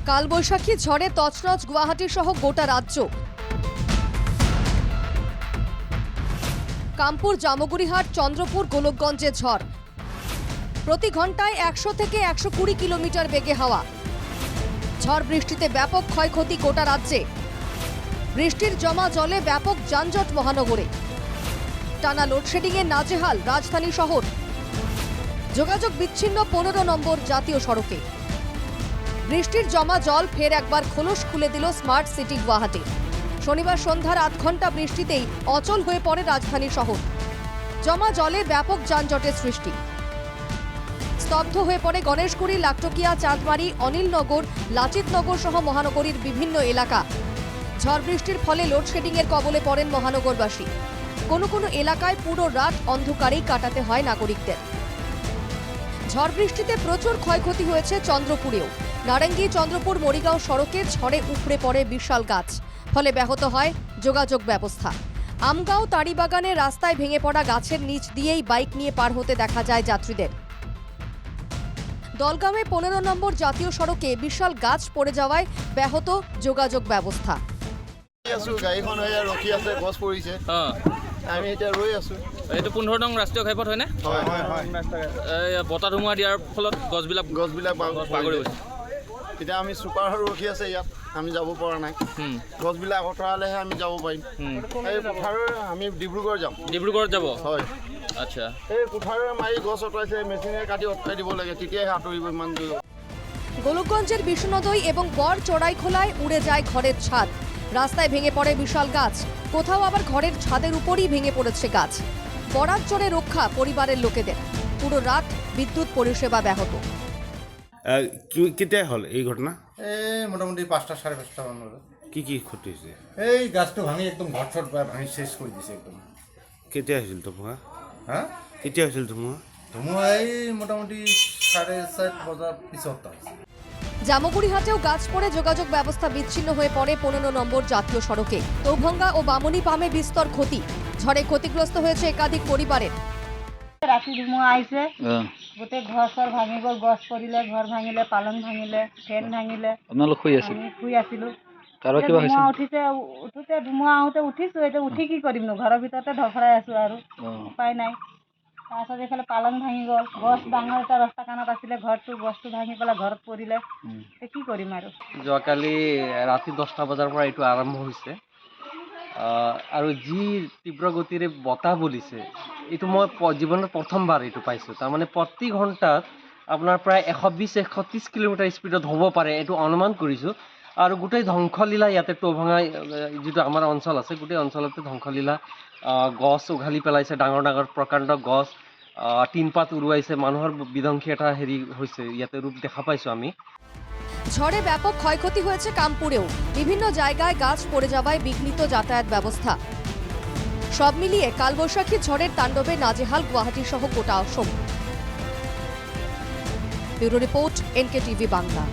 কালবৈশাখী ঝড়ে তছনছ গুয়াহাটি সহ গোটা রাজ্য। কামপুর, জামগুড়িহাট, চন্দ্রপুর, গোলকগঞ্জে ঝড়। প্রতি ঘন্টায় 100 থেকে 120 কিলোমিটার বেগে হাওয়া। ঝড় বৃষ্টিতে ব্যাপক ক্ষয়ক্ষতি গোটা রাজ্যে। বৃষ্টির জমা জলে ব্যাপক যানজট মহানগরে। টানা লোডশেডিংয়ে নাজেহাল রাজধানী শহর। যোগাযোগ বিচ্ছিন্ন 15 নম্বর জাতীয় সড়কে। বৃষ্টির জমা জল ফের একবার খোলস খুলে দিল স্মার্ট সিটি গুয়াহাটি। শনিবার সন্ধ্যার 8 ঘন্টা বৃষ্টিতেই অচল হয়ে পড়ে রাজধানী শহর। জমা জলে ব্যাপক যানজটের সৃষ্টি। স্তব্ধ হয়ে পড়ে গণেশগুড়ি, লাকটকিয়া, চাঁদমারি, অনিলনগর, লাচিতনগর সহ মহানগরীর বিভিন্ন এলাকা। ঝড় বৃষ্টির ফলে লোডশেডিংয়ের কবলে পড়েন মহানগরবাসী। কোনো কোনো এলাকায় পুরো রাত অন্ধকারেই কাটাতে হয় নাগরিকদের। ঝড় বৃষ্টিতে প্রচুর ক্ষয়ক্ষতি হয়েছে চন্দ্রপুরেও। নারেঙ্গি চন্দ্রপুর মরিগাঁও সড়কে ঝড়ে উপড়ে পড়ে বিশাল গাছ, ফলে ব্যাহত হয় যোগাযোগ ব্যবস্থা। আমগাঁও তাড়িবাগানে রাস্তায় ভেঙে পড়া গাছের নিচ দিয়েই বাইক নিয়ে পার হতে দেখা যায় যাত্রীদের। দলগামে 15 নম্বর জাতীয় সড়কে বিশাল গাছ পড়ে যাওয়ায় ব্যাহত যোগাযোগ ব্যবস্থা। গাড়ীখন ৰখি আছে, গছ পৰিছে, আমি এতিয়া ৰৈ আছো। এইটো 15 নং ৰাষ্ট্ৰীয় ঘাইপথ হয়নে? বতাহ ধুমুহা দিয়াৰ ফলত গছবিলাক বাগৰি গৈছে। এতিয়া আমি ছুপাৰ ৰখি আছে ইয়াত, আমি যাব পৰা নাই। গছবিলাক আঁতৰালেহে আমি যাব পাৰিম। এই পথাৰৰ আমি ডিব্ৰুগড় যাম। ডিব্ৰুগড়ত যাব? হয়। আচ্ছা, এই পথাৰৰ মাৰি গছ অঁতৰাইছে, মেচিনে কাটি অঁতৰাই দিব লাগে, তেতিয়াহে আঁতৰিব ইমান দূৰ। গোলকগঞ্জের বিষ্ণুদৈ এবং বড় চড়াইখোলায় উড়ে যায় ঘরের ছাদ। রাস্তায় ভেঙে পড়ে বিশাল গাছ, কোথাও আবার ঘরের ছাদের উপরই ভেঙে পড়েছে গাছ। বরাত চড়ে রক্ষা পরিবারের লোকেদের। পুরো রাত বিদ্যুৎ পরিষেবা ব্যাহত। কেতিয়া হল এই ঘটনা? এই মোটামুটি 5টা 5:30 মান হলো। কি কি ক্ষতি হৈছে? এই গাছটো ভাঙি একদম ঘট ভাঙি শেষ কৰি দিছে একদম। কেতিয়া হৈছিল ধুমুহা? হ্যাঁ, কেতিয়া হৈছিল ধুমুহা? ধুমুহা এই মোটামুটি 4:30 বজার পিছত হৈছে। জামগুড়িহাটেও গাছ পড়ে যোগাযোগ ব্যবস্থা বিচ্ছিন্ন হয়ে পড়ে 15 নম্বর জাতীয় সড়কে। তৌভঙ্গা ও বামুনি পামে বিস্তর ক্ষতি। ঝড়ে ক্ষতিগ্রস্ত হয়েছে একাধিক পরিবারের। রাতি ধুমুহা আহিছে, গোটেই ঘৰ চৰ ভাঙি গ'ল। গছ পৰিলে, ঘৰ ভাঙিলে, পালং ভাঙিলে, ফেন ভাঙিলে। আপোনালোক শুই আছিল? আমি শুই আছিলো। কাৰোবাৰ কিবা হৈছে? ধুমুহা আহোঁতে উঠিছো, এতিয়া উঠি কি কৰিম নো, ঘৰৰ ভিতৰতে ধফৰাই আছো আৰু উপায় নাই। তাৰপিছত এইফালে পালং ভাঙি গ'ল, গছ ডাঙৰ এটা ৰাস্তা কাণত আছিলে, গছটো ভাঙি পেলাই ঘৰত পৰিলে। এতিয়া কি কৰিম আৰু। যোৱাকালি ৰাতি 10টা বজাৰ পৰা এইটো আৰম্ভ হৈছে আৰু যি তীব্ৰ গতিৰে বতাহ বলিছে, এইটো মই জীৱনত প্ৰথমবাৰ এইটো পাইছোঁ। তাৰমানে প্ৰতি ঘণ্টাত আপোনাৰ প্ৰায় 120-130 কিলোমিটাৰ স্পীডত হ'ব পাৰে, এইটো অনুমান কৰিছোঁ। আৰু গোটেই ধ্বংসলীলা ইয়াতে টৌভঙ্গা যিটো আমাৰ অঞ্চল আছে, গোটেই অঞ্চলতে ধ্বংসলীলা। গছ উঘালি পেলাইছে, ডাঙৰ ডাঙৰ প্ৰকাণ্ড গছ, টিনপাত উৰুৱাইছে। মানুহৰ বিধ্বংসী এটা হৈছে, ইয়াতে ৰূপ দেখা পাইছোঁ আমি। ঝড়ে ব্যাপক ক্ষয়ক্ষতি হয়েছে কামপুরেও। বিভিন্ন জায়গায় গাছ পড়ে যাওয়ায় বিঘ্নিত যাতায়াত ব্যবস্থা। সব মিলিয়ে কালবৈশাখী ঝড়ের তাণ্ডবে নাজেহাল গুয়াহাটি সহ গোটা Assam. Bureau report, NKTV Bangla.